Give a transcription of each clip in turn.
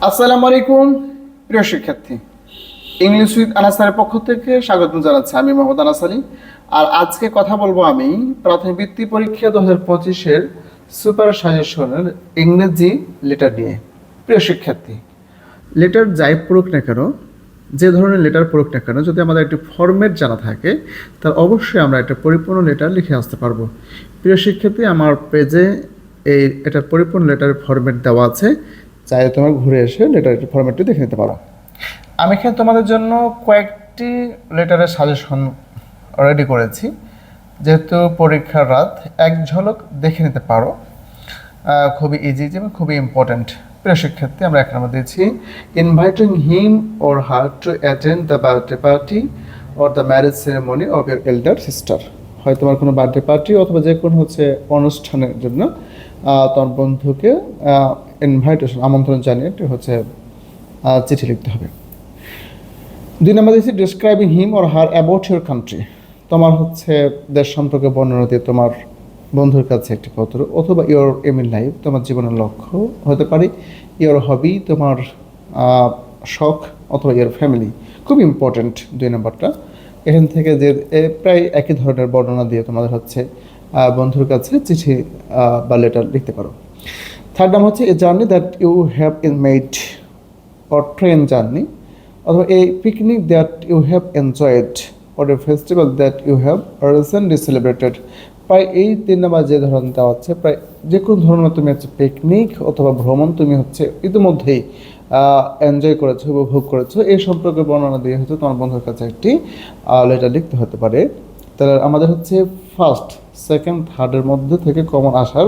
আসসালামু আলাইকুম প্রিয় শিক্ষার্থী। ইংলিশ উইথ আনাসারের পক্ষ থেকে স্বাগত জানাচ্ছি। আমি মোহাম্মদ আনাস আলী। আর আজকে কথা বলবো আমি প্রাথমিক বৃত্তি পরীক্ষা 2025-এর সুপার সাজেশনের ইংরেজি লেটার নিয়ে। প্রিয় শিক্ষার্থী, লেটার যাই পড়ুক না কেন, যে ধরনের লেটার পড়ুক না কেন, যদি আমাদের একটি ফরম্যাট জানা থাকে তার অবশ্যই আমরা একটা পরিপূর্ণ লেটার লিখে আসতে পারবো। প্রিয় শিক্ষার্থী, আমার পেজে এটার পরিপূর্ণ লেটারের ফরম্যাট দেওয়া আছে, চাইলে তোমার ঘুরে এসে লেটারের ফরম্যাটটি দেখে নিতে পারো। আমি এখানে তোমাদের জন্য কয়েকটি লেটারের সাজেশন রেডি করেছি, যেহেতু পরীক্ষার রাত এক ঝলক দেখে নিতে পারো। খুবই ইজি এবং খুবই ইম্পর্ট্যান্ট। প্রিয় শিক্ষার্থী, আমরা এক নম্বর দিয়েছি inviting him or her to attend the birthday party or the marriage ceremony of year elder sister. হয় তোমার কোনো বার্থডে পার্টি অথবা যে কোনো অনুষ্ঠানের জন্য তোমার বন্ধুকে ইনভাইটেশন, আমন্ত্রণ জানিয়ে চিঠি লিখতে হবে। 2 নম্বর দিয়েছি describing him or her about your country. তোমার দেশ সম্পর্কে বর্ণনা দিয়ে তোমার বন্ধুর কাছে একটি পত্র, অথবা ইওর এম ইন লাইফ, তোমার জীবনের লক্ষ্য হতে পারে, ইওর হবি, তোমার শখ, অথবা ইওর ফ্যামিলি। খুব ইম্পর্ট্যান্ট 2 নম্বরটা। এখান থেকে যে প্রায় একই ধরনের বর্ণনা দিয়ে তোমাদের বন্ধুর কাছে চিঠি বা লেটার লিখতে পারো। 3rd number a journey that you have made or train journey, অথবা a picnic that you have enjoyed or a festival that you have recently celebrated. প্রায় এই 3 নাম্বার যে ধরন দেওয়া হচ্ছে, প্রায় যে কোনো ধরনের তুমি পিকনিক অথবা ভ্রমণ তুমি ইতিমধ্যেই এনজয় করেছো, উপভোগ করেছো, এই সম্পর্কে বর্ণনা দিয়ে তোমার বন্ধুর কাছে একটি লেটার লিখতে হতে পারে। তাহলে আমাদের ফার্স্ট, সেকেন্ড, থার্ডের মধ্যে থেকে কমন আসার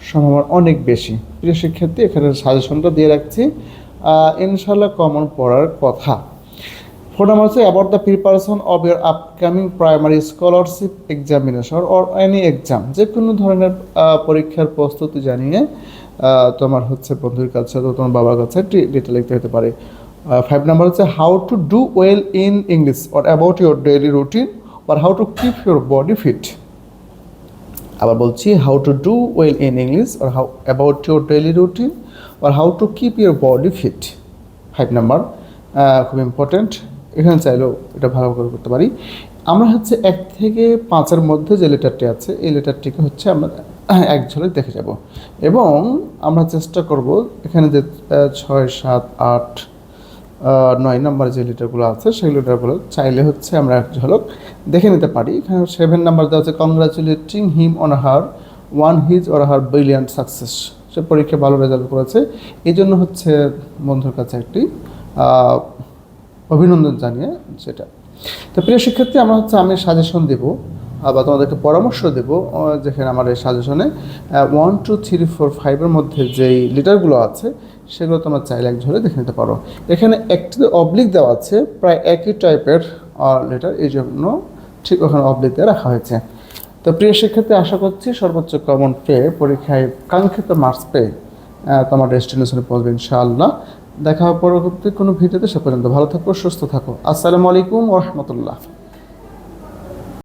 সম্ভাবনা অনেক বেশি। প্রিয় শিক্ষার্থী, এখানে সাজেশনটা দিয়ে রাখছি, ইনশাল্লাহ কমন পড়ার কথা। 4 number about the preparation of your upcoming primary scholarship examination or any exam. যে কোনো ধরনের পরীক্ষার প্রস্তুতি জানিয়ে তোমার বন্ধুর কাছে অথবা তোমার বাবার কাছে একটি লেটার লিখতে হতে পারে। 5 number how to do well in English or about your daily routine or how to keep your body fit. আবার বলছি, how to do well in English or how about your daily routine or how to keep your body fit. 5 number খুব important. এখানে চাইলেও এটা ভালো করে করতে পারি। আমরা 1 থেকে 5-এর মধ্যে যে লেটারটি আছে, এই লেটারটিকে আমরা এক ঝলক দেখে যাব, এবং আমরা চেষ্টা করব এখানে যে 6, 7, 8, 9 নম্বর যে লিটারগুলো আছে, সেই লিটারগুলো চাইলে আমরা এক ঝলক দেখে নিতে পারি। এখানে 7 নাম্বার দেওয়া হচ্ছে congratulating him on her one his or her brilliant success. সে পরীক্ষায় ভালো রেজাল্ট করেছে, এই জন্য বন্ধুর কাছে একটি অভিনন্দন জানিয়ে সেটা। তো প্রিয় শিক্ষার্থী, আমি সাজেশন দেবো বা তোমাদেরকে পরামর্শ দেব, যেখানে আমার এই সাজেশনে 1, 2, 3, 4, 5-এর মধ্যে যেই লিটারগুলো আছে সেগুলো তোমরা চাইলে এক ঝরে দেখে নিতে পারো। এখানে একটি অবলিক দেওয়া আছে, প্রায় একই টাইপের লেটার, এই জন্য ঠিক ওখানে অবলিক দিয়ে রাখা হয়েছে। তো প্রিয় শিক্ষার্থী, আশা করছি সর্বোচ্চ কমন পেয়ে পরীক্ষায় কাঙ্ক্ষিত মার্কস পেয়ে তোমার ডেস্টিনেশনে পৌঁছবে ইনশাআল্লাহ। দেখা হবে পরবর্তী কোনো ভিডিওতে। সে পর্যন্ত ভালো থাকো, সুস্থ থাকো। আসসালামু আলাইকুম ওয়া রাহমাতুল্লাহ।